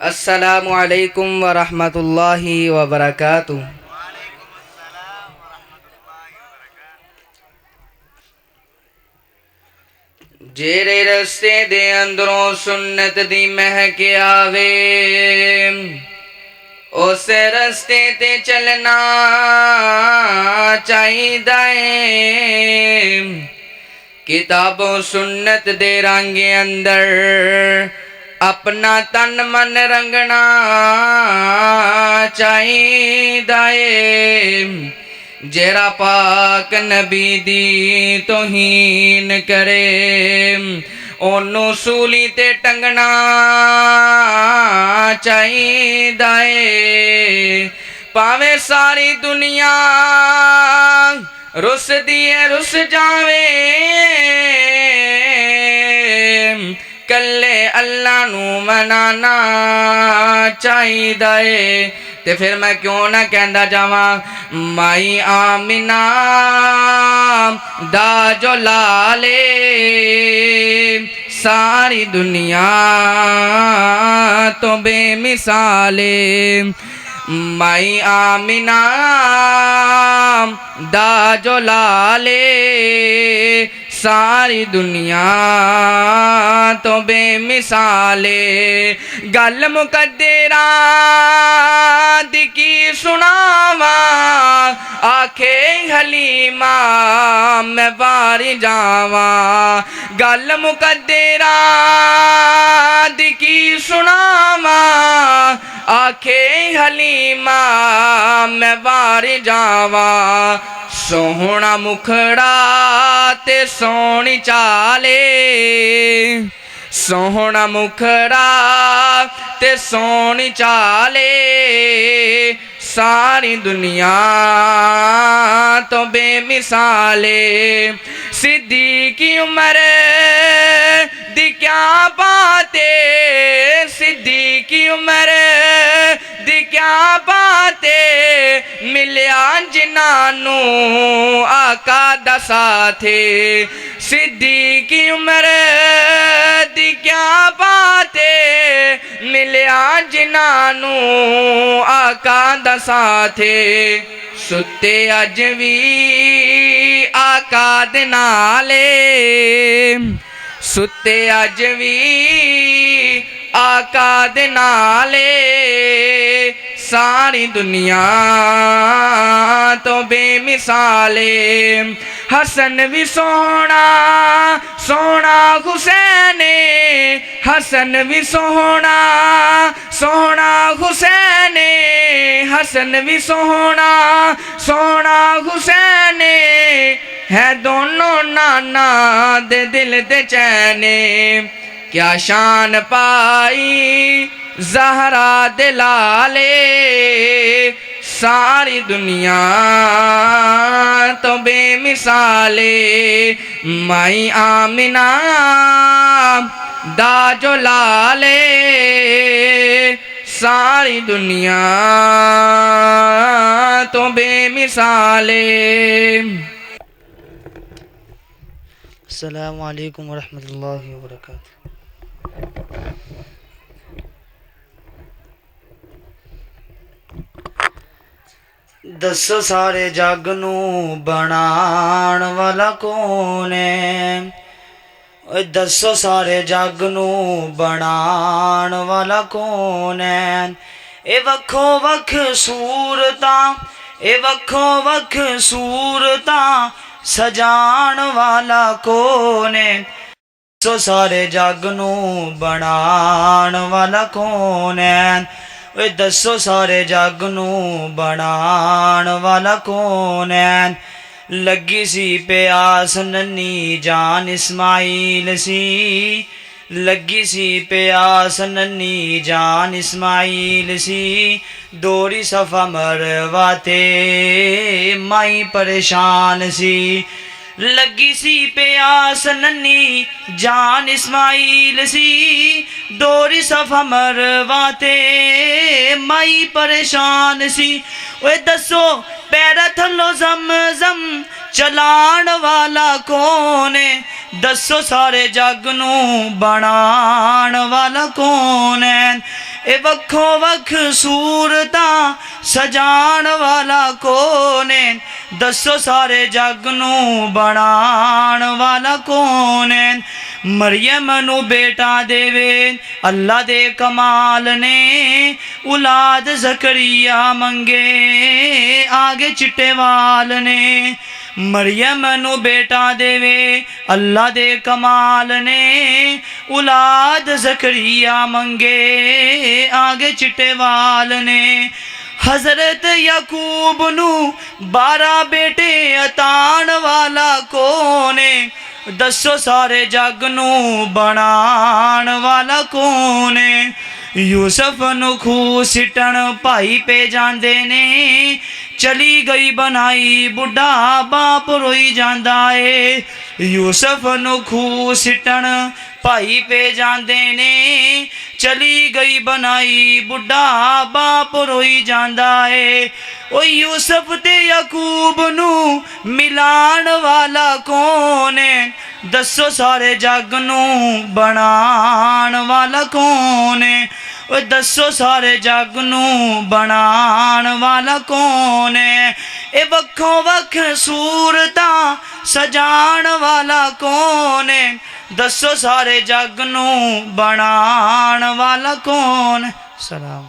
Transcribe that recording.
अस्सलामु अलैकुम व रहमतुल्लाहि व बरकातुहू। जेरे रस्ते दे अंदरों सुन्नत दी महक आवे, उस रस्ते ते चलना चाहिदा है। किताबों सुन्नत दे रंग अंदर अपना तन मन रंगना चाहिदा है। जेरा पाक नबी दी तौहीन करे, ओनू सूली ते टंगना चाहिदा है। पावे सारी दुनिया रुस दिए रुस जावे, कल्ले अल्लाह नू मनाना चाहिदा है। ते फिर मैं क्यों ना कहंदा जावां, माई आमिना दा जो लाले सारी दुनिया तो बेमिसाले। माई आमिना दा जो लाले सारी दुनिया तो बेमिसाले। गल मुकद्दरा दी की सुनावा, आखे हलीमा मैं बारी जावा। गल मुकद्दरा दी की सुनावा, आखे हलीमा मैं बारी जावा। सोहना मुखड़ा ते सोहनी चाले, सोहना मुखड़ा ते सोहनी चाले सारी दुनिया तो बेमिसाले। सिद्दीकी उमर दी क्या बातें, सिद्दीकी उमर दी क्या बातें, मिलिया जिन्हानू आका दा साथे। सिद्दीकी उमर दी क्या बातें, मिलिया जिन्हानू आका दा साथे। सुते अज भी आका दे नाले, सुते अज भी आका दे नाले सारी दुनिया तो बेमिसाले। हसन भी सोहना सोहना हुसैन, हसन भी सोहना सोहना हुसैन, हसन भी सोहना सोहना हुसैन है। दोनों नाना दे दिल दे चैने, क्या शान पाई ज़हरा दे लाले सारी दुनिया तो बेमिसाले। माई आमिना दा जो लाले सारी दुनिया तो बेमिसाले। अस्सलामु अलैकुम वरहमतुल्लाहि वबरकातुहू। दसो सारे जग नू बनाण वाला कौन है। दसो सारे जग नू बनाण वाला कौन है। ए वखो वख सूरतां, ए वखो वख सूरतां सजाण वाला कौन है। दसो सारे जग नू बनाण वाला कौन है। ओए दसो सारे जग नू बनाण वाला कौन है। लगी सी प्यास नन्नी जान इस्माइल सी, लगी सी प्यास नन्नी जान इस्माइल सी। दोरी सफा मरवा ते माई परेशान सी। लगी सी प्यास नन्नी जान इस्माइल सी, दोरी सफा मरवा ते माई परेशान सी। ओए दसो पैरा थलो ज़म-ज़म चलाण वाला कौन है। दसो सारे जग नू बनाण वाला कौन है। ਇਹ ਵੱਖੋ ਵੱਖ ਸੂਰਤਾਂ ਸਜਾਣ ਵਾਲਾ ਕੌਣ ਹੈ ਦੱਸੋ ਸਾਰੇ ਜੱਗ ਨੂੰ ਬਣਾਉਣ ਵਾਲਾ ਕੌਣ ਹੈ ਮਰੀਮ ਨੂੰ ਬੇਟਾ ਦੇਵੇ ਅੱਲਾ ਦੇ ਕਮਾਲ ਨੇ ਔਲਾਦ ਜ਼ਕਰੀਆ ਮੰਗੇ ਆਗੇ ਚਿੱਟੇ ਵਾਲ ਨੇ ਮਰੀਮ ਨੂੰ ਬੇਟਾ ਦੇਵੇ ਅੱਲਾ ਦੇ ਕਮਾਲ ਨੇ ਔਲਾਦ ਜ਼ਕਰੀਆ ਮੰਗੇ ਆਗੇ ਚਿੱਟੇ ਵਾਲ ਨੇ हजरत याकूब नू 12 बेटे अताण वाला कौन है दसो सारे जग नू बनाण वाला कौन है यूसुफ नू खूह सिटण भाई पे जांदे ने चली गई बनाई बुढ़ा बाप रोई जांदा है यूसुफ नू खूह सिटण भाई पे जांदे ने चली गई बनाई बुढ़ा बाप रोई जांदा है ओ यूसुफ ते याकूब नू मिलाण वाला कौन है दसो सारे जग नू बनाण वाला कौन है ओ दसो सारे जग नू बनाण वाला कौन है ए वक्खों वक्ख सूरतां सजाण वाला कौन है दसो सारे जग नू बनाण वाला कौन है सलाम।